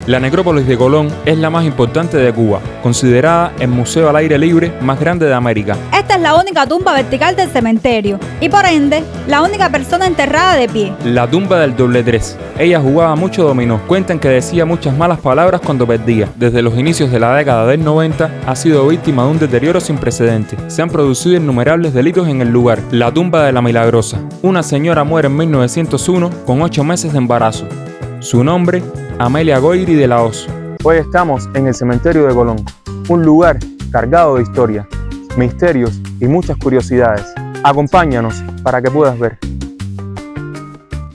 La necrópolis de Colón es la más importante de Cuba, considerada el museo al aire libre más grande de América. Esta es la única tumba vertical del cementerio y por ende, la única persona enterrada de pie. La tumba del doble tres. Ella jugaba mucho dominó. Cuentan que decía muchas malas palabras cuando perdía. Desde los inicios de la década del 90 ha sido víctima de un deterioro sin precedentes. Se han producido innumerables delitos en el lugar. La tumba de la Milagrosa. Una señora muere en 1901 con 8 meses de embarazo. Su nombre, Amelia Goyri de la Hoz. Hoy estamos en el cementerio de Colón, un lugar cargado de historia, misterios y muchas curiosidades. Acompáñanos para que puedas ver.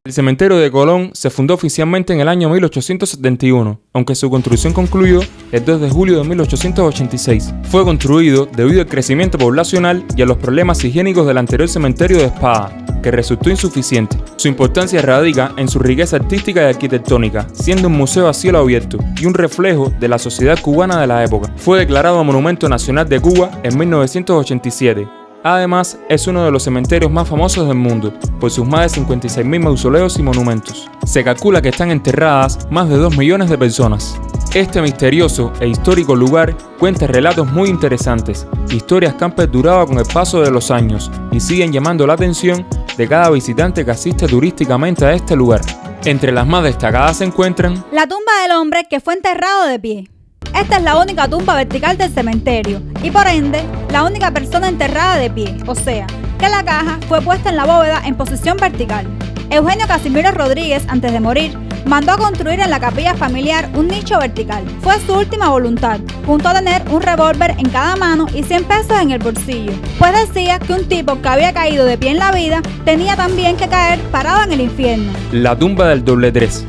El cementerio de Colón se fundó oficialmente en el año 1871, aunque su construcción concluyó el 2 de julio de 1886. Fue construido debido al crecimiento poblacional y a los problemas higiénicos del anterior cementerio de Espada, que resultó insuficiente. Su importancia radica en su riqueza artística y arquitectónica, siendo un museo a cielo abierto y un reflejo de la sociedad cubana de la época. Fue declarado Monumento Nacional de Cuba en 1987. Además, es uno de los cementerios más famosos del mundo, por sus más de 56.000 mausoleos y monumentos. Se calcula que están enterradas más de 2 millones de personas. Este misterioso e histórico lugar cuenta relatos muy interesantes, historias que han perdurado con el paso de los años y siguen llamando la atención de cada visitante que asiste turísticamente a este lugar. Entre las más destacadas se encuentran la tumba del hombre que fue enterrado de pie. Esta es la única tumba vertical del cementerio y por ende, la única persona enterrada de pie, o sea, que la caja fue puesta en la bóveda en posición vertical. Eugenio Casimiro Rodríguez, antes de morir, mandó a construir en la capilla familiar un nicho vertical. Fue su última voluntad, junto a tener un revólver en cada mano y 100 pesos en el bolsillo, pues decía que un tipo que había caído de pie en la vida tenía también que caer parado en el infierno. La tumba del doble tres.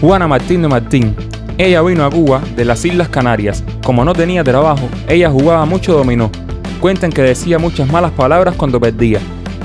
Juana Martín de Martín. Ella vino a Cuba de las Islas Canarias. Como no tenía trabajo, ella jugaba mucho dominó. Cuentan que decía muchas malas palabras cuando perdía.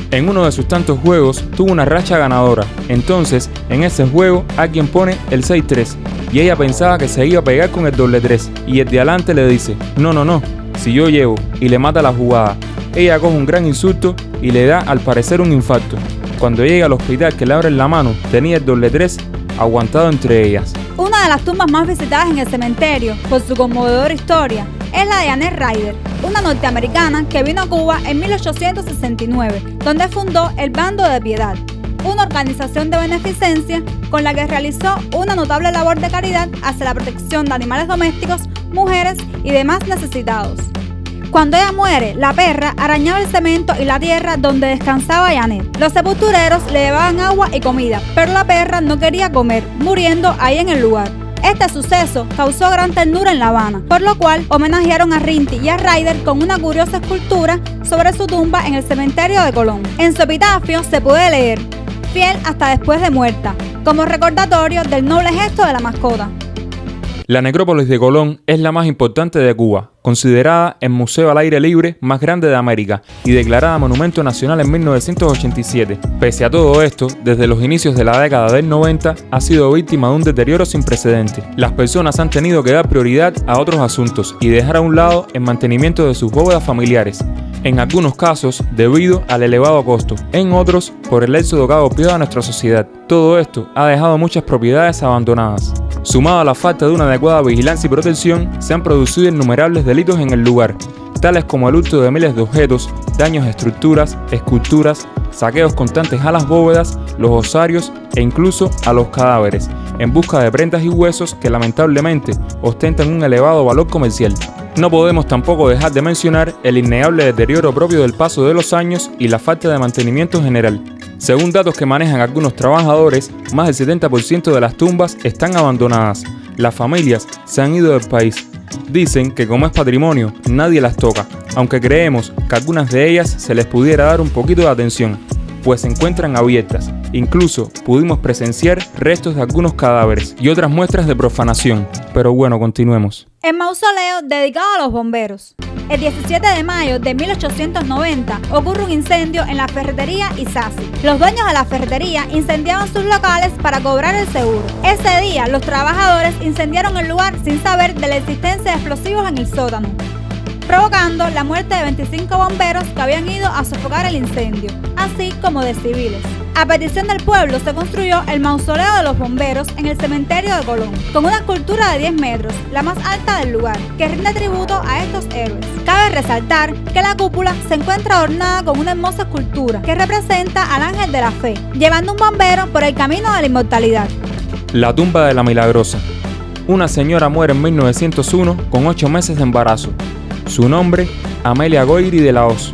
En uno de sus tantos juegos tuvo una racha ganadora. Entonces, en ese juego, alguien pone el 6-3 y ella pensaba que se iba a pegar con el doble 3 y el de adelante le dice, no, si yo llevo, y le mata la jugada. Ella coge un gran insulto y le da al parecer un infarto. Cuando llega al hospital que le abren la mano, tenía el doble 3 aguantado entre ellas. Una de las tumbas más visitadas en el cementerio, por su conmovedora historia, es la de Janet Ryder, una norteamericana que vino a Cuba en 1869, donde fundó el Bando de Piedad, una organización de beneficencia con la que realizó una notable labor de caridad hacia la protección de animales domésticos, mujeres y demás necesitados. Cuando ella muere, la perra arañaba el cemento y la tierra donde descansaba Janet. Los sepultureros le llevaban agua y comida, pero la perra no quería comer, muriendo ahí en el lugar. Este suceso causó gran ternura en La Habana, por lo cual homenajearon a Rinty y a Ryder con una curiosa escultura sobre su tumba en el cementerio de Colón. En su epitafio se puede leer, fiel hasta después de muerta, como recordatorio del noble gesto de la mascota. La necrópolis de Colón es la más importante de Cuba, considerada el museo al aire libre más grande de América y declarada Monumento Nacional en 1987. Pese a todo esto, desde los inicios de la década del 90 ha sido víctima de un deterioro sin precedentes. Las personas han tenido que dar prioridad a otros asuntos y dejar a un lado el mantenimiento de sus bóvedas familiares, en algunos casos debido al elevado costo, en otros por el éxodo que ha golpeado a nuestra sociedad. Todo esto ha dejado muchas propiedades abandonadas. Sumado a la falta de una adecuada vigilancia y protección, se han producido innumerables delitos en el lugar, tales como el hurto de miles de objetos, daños a estructuras, esculturas, saqueos constantes a las bóvedas, los osarios e incluso a los cadáveres, en busca de prendas y huesos que lamentablemente ostentan un elevado valor comercial. No podemos tampoco dejar de mencionar el innegable deterioro propio del paso de los años y la falta de mantenimiento general. Según datos que manejan algunos trabajadores, más del 70% de las tumbas están abandonadas. Las familias se han ido del país. Dicen que como es patrimonio, nadie las toca, aunque creemos que a algunas de ellas se les pudiera dar un poquito de atención, pues se encuentran abiertas. Incluso pudimos presenciar restos de algunos cadáveres y otras muestras de profanación. Pero bueno, continuemos. El mausoleo dedicado a los bomberos. El 17 de mayo de 1890 ocurre un incendio en la ferretería Isasi. Los dueños de la ferretería incendiaban sus locales para cobrar el seguro. Ese día, los trabajadores incendiaron el lugar sin saber de la existencia de explosivos en el sótano, provocando la muerte de 25 bomberos que habían ido a sofocar el incendio, así como de civiles. A petición del pueblo se construyó el mausoleo de los bomberos en el cementerio de Colón, con una escultura de 10 metros, la más alta del lugar, que rinde tributo a estos héroes. Cabe resaltar que la cúpula se encuentra adornada con una hermosa escultura que representa al ángel de la fe, llevando un bombero por el camino de la inmortalidad. La tumba de la Milagrosa. Una señora muere en 1901 con 8 meses de embarazo. Su nombre, Amelia Goyri de la Hoz.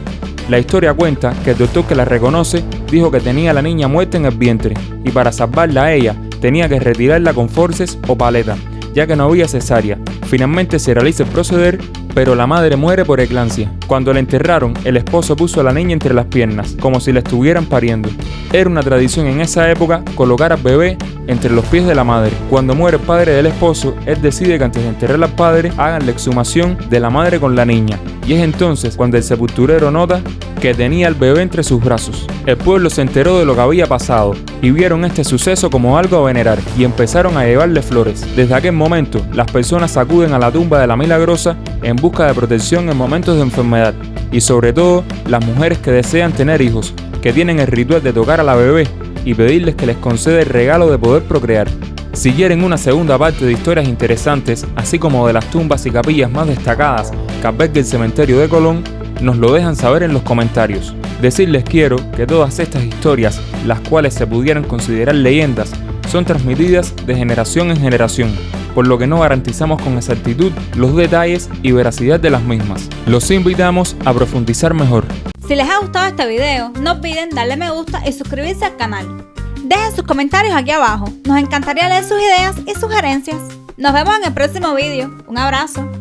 La historia cuenta que el doctor que la reconoce dijo que tenía a la niña muerta en el vientre y para salvarla a ella tenía que retirarla con forceps o paleta, ya que no había cesárea. Finalmente se realiza el proceder, pero la madre muere por eclampsia. Cuando la enterraron, el esposo puso a la niña entre las piernas, como si la estuvieran pariendo. Era una tradición en esa época colocar al bebé entre los pies de la madre. Cuando muere el padre del esposo, él decide que antes de enterrar al padre, hagan la exhumación de la madre con la niña. Y es entonces cuando el sepulturero nota que tenía al bebé entre sus brazos. El pueblo se enteró de lo que había pasado y vieron este suceso como algo a venerar y empezaron a llevarle flores. Desde aquel momento, las personas acuden a la tumba de la Milagrosa en busca de protección en momentos de enfermedad y sobre todo las mujeres que desean tener hijos, que tienen el ritual de tocar a la bebé y pedirles que les conceda el regalo de poder procrear. Si quieren una segunda parte de historias interesantes, así como de las tumbas y capillas más destacadas que alberga el cementerio de Colón, nos lo dejan saber en los comentarios. Decirles quiero que todas estas historias, las cuales se pudieran considerar leyendas, son transmitidas de generación en generación, por lo que no garantizamos con exactitud los detalles y veracidad de las mismas. Los invitamos a profundizar mejor. Si les ha gustado este video, no olviden darle me gusta y suscribirse al canal. Dejen sus comentarios aquí abajo, nos encantaría leer sus ideas y sugerencias. Nos vemos en el próximo video, un abrazo.